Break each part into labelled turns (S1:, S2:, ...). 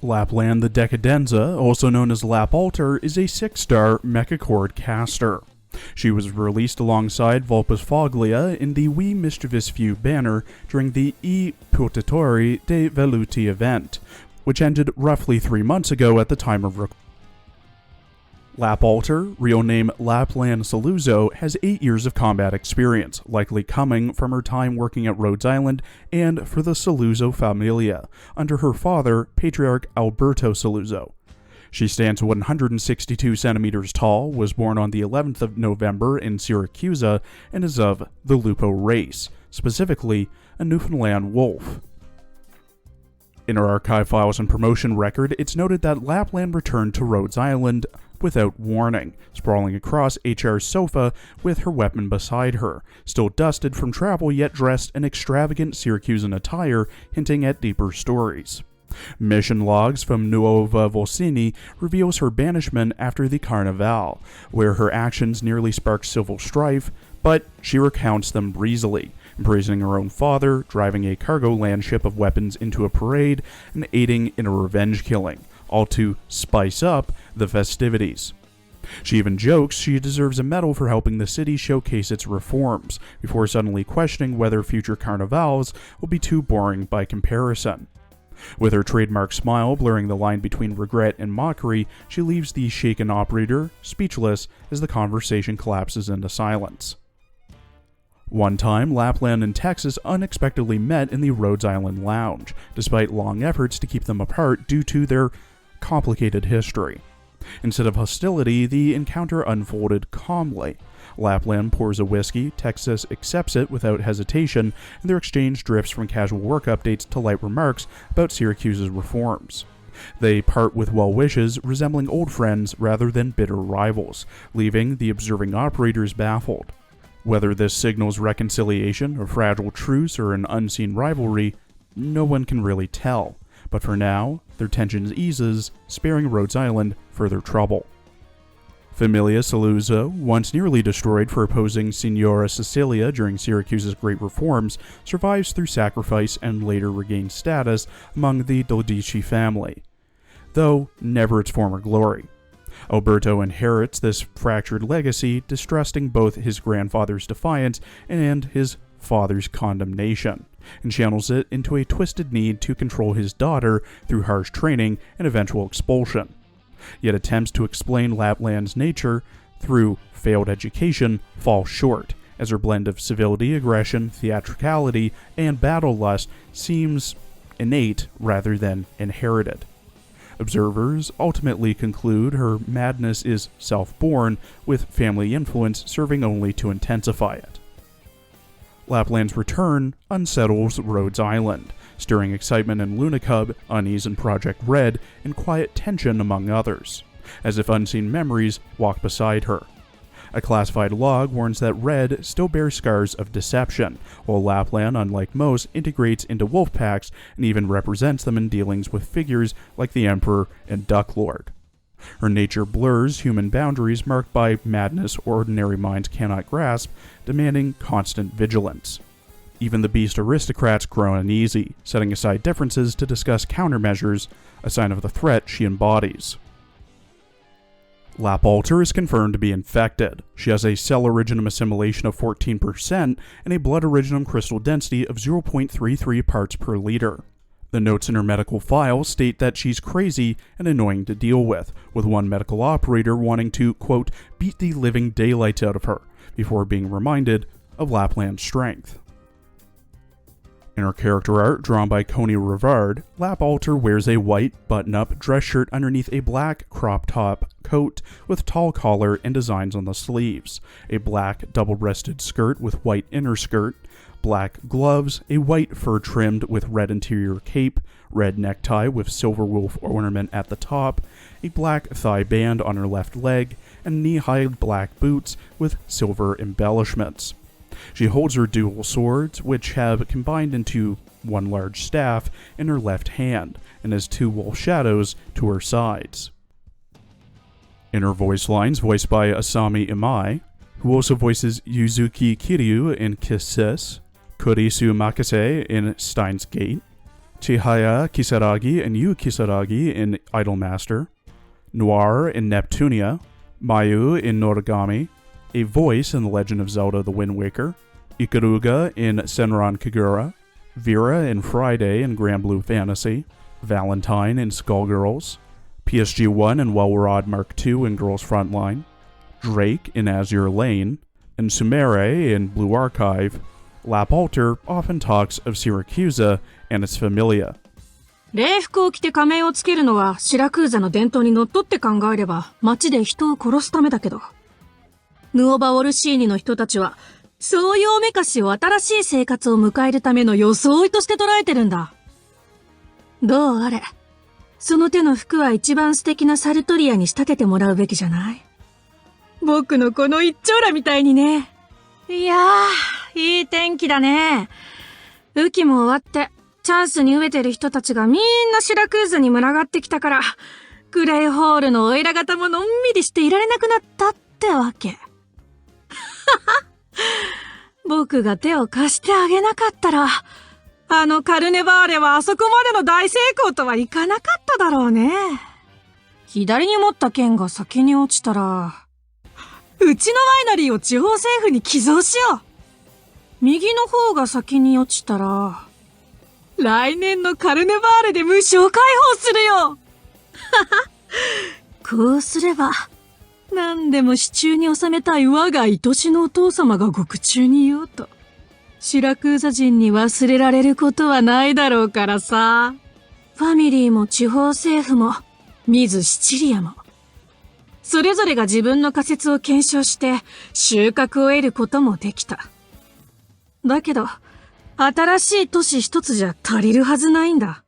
S1: Lappland the Decadenza, also known as Lappalter, is a 6-star mecha-cord caster. She was released alongside Vulpes Foglia in the We Mischievous Few banner during the I Potatori dei Veluti event, which ended roughly 3 months ago at the time of recording. Lappalter, real name Lappland Saluzzo, has 8 years of combat experience, likely coming from her time working at Rhodes Island and for the Saluzzo Familia, under her father, Patriarch Alberto Saluzzo. She stands 162 centimeters tall, was born on the 11th of November in Syracuse, and is of the Lupo race, specifically a Newfoundland wolf. In her archive files and promotion record, it's noted that Lappland returned to Rhodes Island without warning, sprawling across HR's sofa with her weapon beside her, still dusted from travel yet dressed in extravagant Syracusan attire hinting at deeper stories. Mission logs from Nuova Volsini reveals her banishment after the Carnival, where her actions nearly sparked civil strife, but she recounts them breezily, imprisoning her own father, driving a cargo land ship of weapons into a parade, and aiding in a revenge killing, all to spice up the festivities. She even jokes she deserves a medal for helping the city showcase its reforms, before suddenly questioning whether future carnivals will be too boring by comparison. With her trademark smile blurring the line between regret and mockery, she leaves the shaken operator speechless as the conversation collapses into silence. One time, Lappland and Texas unexpectedly met in the Rhodes Island Lounge, despite long efforts to keep them apart due to their complicated history. Instead of hostility, the encounter unfolded calmly. Lappland pours a whiskey, Texas accepts it without hesitation, and their exchange drifts from casual work updates to light remarks about Syracuse's reforms. They part with well wishes, resembling old friends rather than bitter rivals, leaving the observing operators baffled. Whether this signals reconciliation, a fragile truce, or an unseen rivalry, no one can really tell. But for now, their tension eases, sparing Rhodes Island further trouble. Familia Saluzzo, once nearly destroyed for opposing Signora Cecilia during Syracuse's great reforms, survives through sacrifice and later regains status among the Dodici family, though never its former glory. Alberto inherits this fractured legacy, distrusting both his grandfather's defiance and his father's condemnation, and channels it into a twisted need to control his daughter through harsh training and eventual expulsion. Yet attempts to explain Lappland's nature through failed education fall short, as her blend of civility, aggression, theatricality, and battle lust seems innate rather than inherited. Observers ultimately conclude her madness is self-born, with family influence serving only to intensify it. Lappland's return unsettles Rhodes Island, stirring excitement in Lunacub, unease in Project Red, and quiet tension among others, as if unseen memories walk beside her. A classified log warns that Red still bears scars of deception, while Lappland, unlike most, integrates into wolf packs and even represents them in dealings with figures like the Emperor and Duck Lord. Her nature blurs human boundaries marked by madness ordinary minds cannot grasp, demanding constant vigilance. Even the beast aristocrats grow uneasy, setting aside differences to discuss countermeasures, a sign of the threat she embodies. Lappalter is confirmed to be infected. She has a cell originum assimilation of 14% and a blood originum crystal density of 0.33 parts per liter. The notes in her medical file state that she's crazy and annoying to deal with one medical operator wanting to, quote, beat the living daylights out of her, before being reminded of Lappland's strength. In her character art, drawn by Coney Rivard, Lappalter wears a white button-up dress shirt underneath a black crop-top coat with tall collar and designs on the sleeves, a black double-breasted skirt with white inner skirt, black gloves, a white fur trimmed with red interior cape, red necktie with silver wolf ornament at the top, a black thigh band on her left leg, and knee-high black boots with silver embellishments. She holds her dual swords, which have combined into one large staff, in her left hand, and has 2 wolf shadows to her sides. In her voice lines, voiced by Asami Imai, who also voices Yuzuki Kiryu in Kisses, Kurisu Makase in Steins Gate, Chihaya Kisaragi and Yu Kisaragi in Idolmaster, Noir in Neptunia, Mayu in Noragami, a voice in The Legend of Zelda The Wind Waker, Ikaruga in Senran Kagura, Vera in Friday in Grand Blue Fantasy, Valentine in Skullgirls, PSG-1 in Welrod Mark II in Girls Frontline, Drake in Azure Lane, and Sumere in Blue Archive. Lappalter often talks of Syracusa and its familia.
S2: 礼服を着て仮面をつけるのはシラクーザの伝統にのっとって考えれば街で人を殺すためだけど。ヌオバオルシーニの人たちはそういうおめかしを新しい生活を迎えるための装いとして捉えてるんだ。どうあれ、その手の服は一番素敵なサルトリアに仕立ててもらうべきじゃない？僕のこの一丁羅みたいにね。いやー、いい天気だね。雨季も終わって、チャンスに飢えてる人たちがみんなシラクーズに群がってきたから、グレイホールのオイラ型ものんびりしていられなくなったってわけ。僕が手を貸してあげなかったら、あのカルネバーレはあそこまでの大成功とはいかなかっただろうね。左に持った剣が先に落ちたら、うちのワイナリーを地方政府に寄贈しよう。右の方が先に落ちたら、来年のカルネバーレで無償解放するよ。こうすれば、何でも手中に収めたい我が愛しのお父様が獄中にいようと、シラクーザ人に忘れられることはないだろうからさ。ファミリーも地方政府も、ミズ・シチリアも、それぞれが自分の仮説を検証して収穫を得ることもできた。だけど、新しい都市一つじゃ足りるはずないんだ。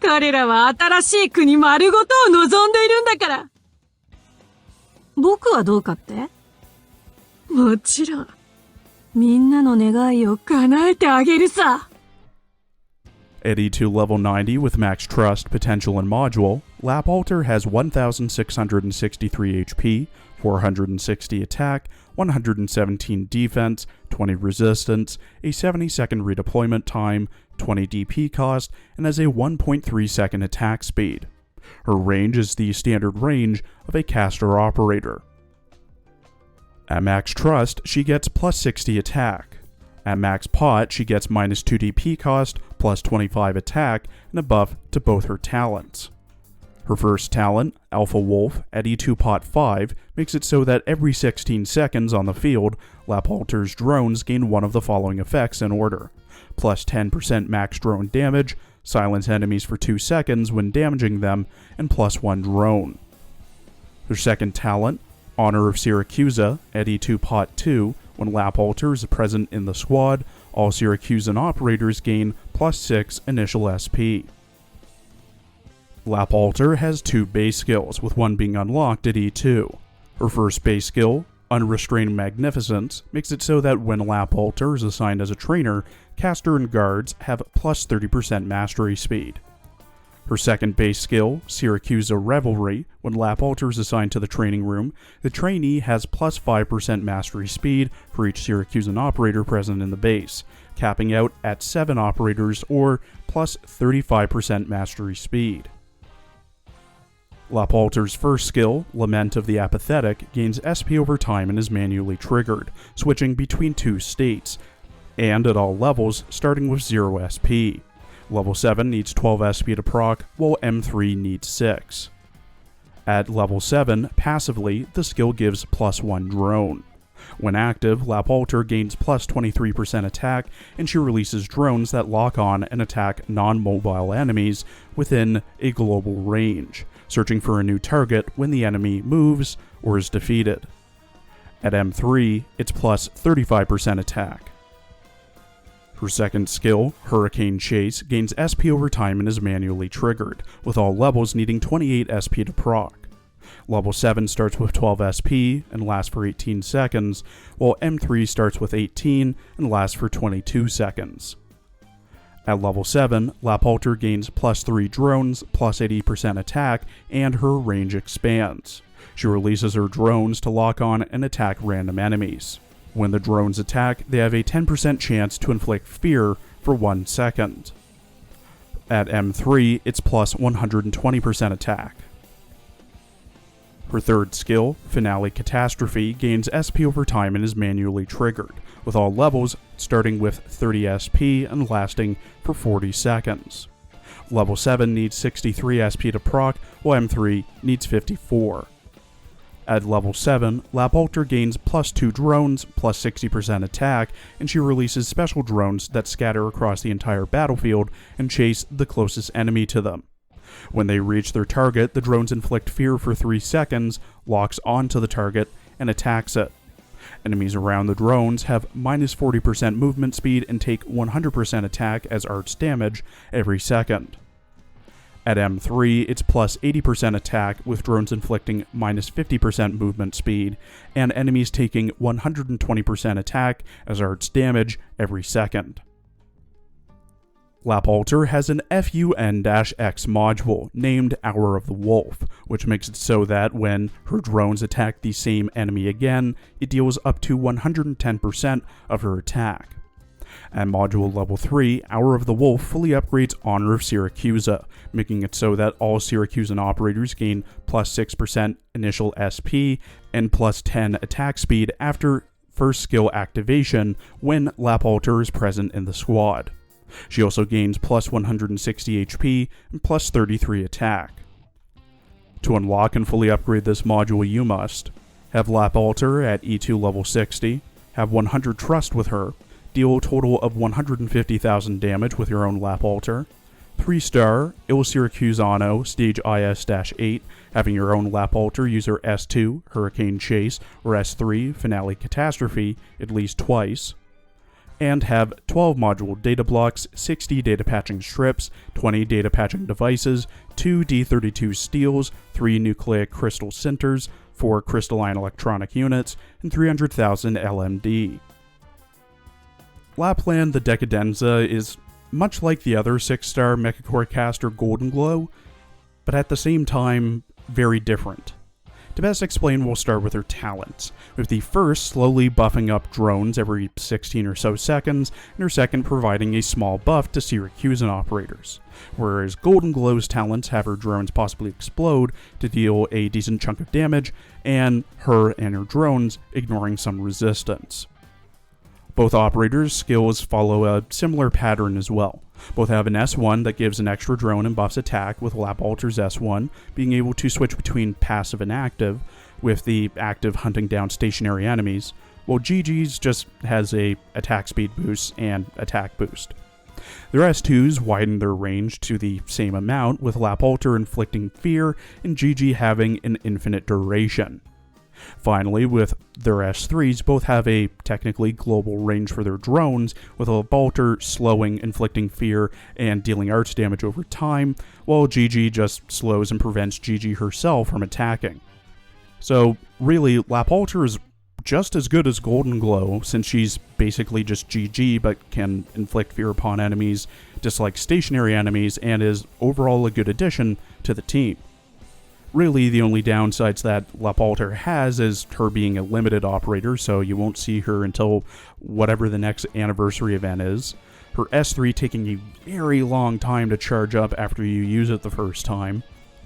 S2: 彼らは新しい国丸ごとを望んでいるんだから。僕はどうかって？もちろん、みんなの願いを叶えてあげるさ。
S1: Eddie to level 90 with max trust, potential, and module, Lappalter has 1,663 HP, 460 attack, 117 defense, 20 resistance, a 70-second redeployment time, 20 DP cost, and has a 1.3 second attack speed. Her range is the standard range of a caster operator. At max trust, she gets plus 60 attack. At max pot, she gets minus 2 DP cost, plus 25 attack, and a buff to both her talents. Her first talent, Alpha Wolf, at E2 pot 5, makes it so that every 16 seconds on the field, Lappalter's drones gain one of the following effects in order. Plus 10% max drone damage, silence enemies for 2 seconds when damaging them, and plus 1 drone. Her second talent, Honor of Syracusa, at E2 pot 2, when Lappalter is present in the squad, all Syracusan operators gain plus 6 initial SP. Lappalter has 2 base skills, with one being unlocked at E2. Her first base skill, Unrestrained Magnificence, makes it so that when Lappalter is assigned as a trainer, caster and guards have plus 30% mastery speed. Her second base skill, Syracusa Revelry, when Lappalter is assigned to the training room, the trainee has plus 5% mastery speed for each Syracusan operator present in the base, capping out at 7 operators or plus 35% mastery speed. Lappalter's first skill, Lament of the Apathetic, gains SP over time and is manually triggered, switching between 2 states, and at all levels starting with 0 SP. Level 7 needs 12 SP to proc, while M3 needs 6. At level 7, passively, the skill gives plus 1 drone. When active, Lappalter gains plus 23% attack, and she releases drones that lock on and attack non-mobile enemies within a global range, searching for a new target when the enemy moves or is defeated. At M3, it's plus 35% attack. Her second skill, Hurricane Chase, gains SP over time and is manually triggered, with all levels needing 28 SP to proc. Level 7 starts with 12 SP and lasts for 18 seconds, while M3 starts with 18 and lasts for 22 seconds. At level 7, Lappalter gains plus 3 drones, plus 80% attack, and her range expands. She releases her drones to lock on and attack random enemies. When the drones attack, they have a 10% chance to inflict fear for 1 second. At M3, it's plus 120% attack. Her third skill, Finale Catastrophe, gains SP over time and is manually triggered, with all levels starting with 30 SP and lasting for 40 seconds. Level 7 needs 63 SP to proc, while M3 needs 54. At level 7, Lappalter gains plus 2 drones, plus 60% attack, and she releases special drones that scatter across the entire battlefield and chase the closest enemy to them. When they reach their target, the drones inflict fear for 3 seconds, locks onto the target, and attacks it. Enemies around the drones have minus 40% movement speed and take 100% attack as arts damage every second. At M3, it's plus 80% attack, with drones inflicting minus 50% movement speed, and enemies taking 120% attack as arts damage every second. Lappalter has an FUN-X module named Hour of the Wolf, which makes it so that when her drones attack the same enemy again, it deals up to 110% of her attack. At module level 3, Hour of the Wolf fully upgrades Honor of Syracusa, making it so that all Syracusan operators gain plus 6% initial SP and plus 10 attack speed after first skill activation when Lappalter is present in the squad. She also gains plus 160 HP and plus 33 attack. To unlock and fully upgrade this module, you must have Lappalter at E2 level 60, have 100 trust with her, deal a total of 150,000 damage with your own Lappalter, 3-star Il Syracusano stage IS-8, having your own Lappalter use her S2 Hurricane Chase or S3 Finale Catastrophe at least twice, and have 12 module data blocks, 60 data patching strips, 20 data patching devices, 2 D32 steels, 3 nucleic crystal centers, 4 crystalline electronic units, and 300,000 LMD. Lappland the Decadenza is much like the other 6-star Mechacore caster Golden Glow, but at the same time, very different. To best explain, we'll start with her talents, with the first slowly buffing up drones every 16 or so seconds, and her second providing a small buff to Syracusan operators, whereas Golden Glow's talents have her drones possibly explode to deal a decent chunk of damage, and her drones ignoring some resistance. Both operators' skills follow a similar pattern as well. Both have an S1 that gives an extra drone and buffs attack, with Lappalter's S1 being able to switch between passive and active, with the active hunting down stationary enemies, while GG's just has a attack speed boost and attack boost. Their S2s widen their range to the same amount, with Lappalter inflicting fear and GG having an infinite duration. Finally, with their S3s, both have a technically global range for their drones, with Lappalter slowing, inflicting fear, and dealing arts damage over time, while GG just slows and prevents GG herself from attacking. So really, Lappalter is just as good as Golden Glow, since she's basically just GG but can inflict fear upon enemies, dislike stationary enemies, and is overall a good addition to the team. Really, the only downsides that Lappalter has is her being a limited operator, so you won't see her until whatever the next anniversary event is. Her S3 taking a very long time to charge up after you use it the first time.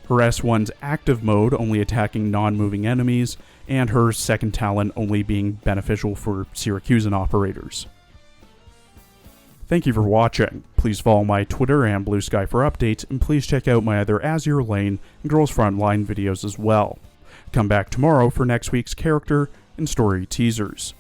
S1: Her S1's active mode only attacking non-moving enemies, and her second talent only being beneficial for Syracusan operators. Thank you for watching. Please follow my Twitter and Blue Sky for updates, and please check out my other Azure Lane and Girls Frontline videos as well. Come back tomorrow for next week's character and story teasers.